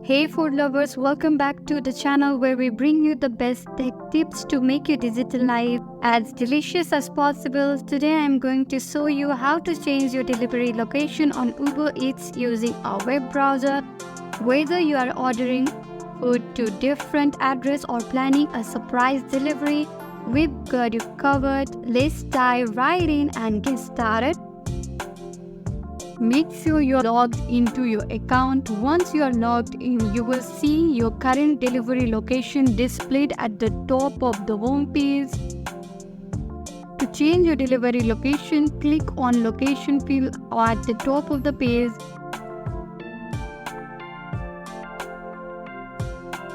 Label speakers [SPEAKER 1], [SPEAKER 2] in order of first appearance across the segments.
[SPEAKER 1] Hey food lovers, welcome back to the channel where we bring you the best tech tips to make your digital life as delicious as possible. Today I am going to show you how to change your delivery location on Uber Eats using a web browser. Whether you are ordering food to different address or planning a surprise delivery, we've got you covered. Let's dive right in and get started. Make sure you're logged into your account. Once you are logged in, you will see your current delivery location displayed at the top of the home page. To change your delivery location, click on Location field at the top of the page.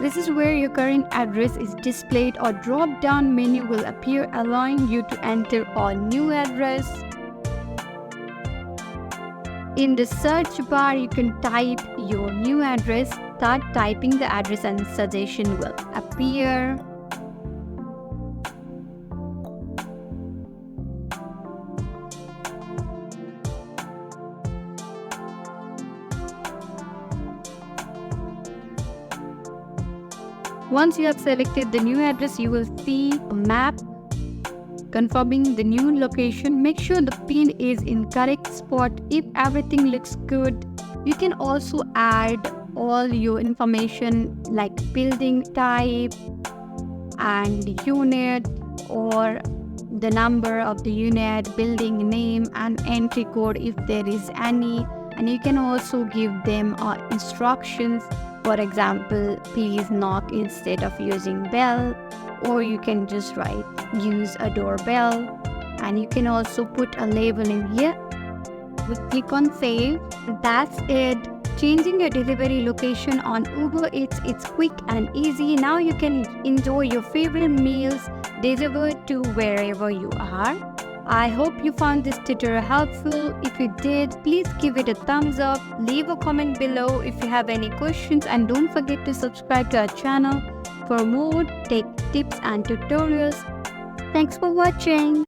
[SPEAKER 1] This is where your current address is displayed. A drop-down menu will appear allowing you to enter a new address. In the search bar, you can type your new address. Start typing the address and suggestion will appear. Once you have selected the new address, you will see a map confirming the new location. Make sure the pin is in correct spot. If everything looks good, you can also add all your information like building type and unit or the number of the unit, building name and entry code if there is any. And you can also give them instructions. For example, please knock instead of using bell, or you can just write use a doorbell, and you can also put a label in here. We click on save. That's it. Changing your delivery location on Uber Eats, it's quick and easy. Now you can enjoy your favorite meals delivered to wherever you are. I hope you found this tutorial helpful. If you did, please give it a thumbs up. Leave a comment below if you have any questions, and don't forget to subscribe to our channel for more tech tips and tutorials. Thanks for watching.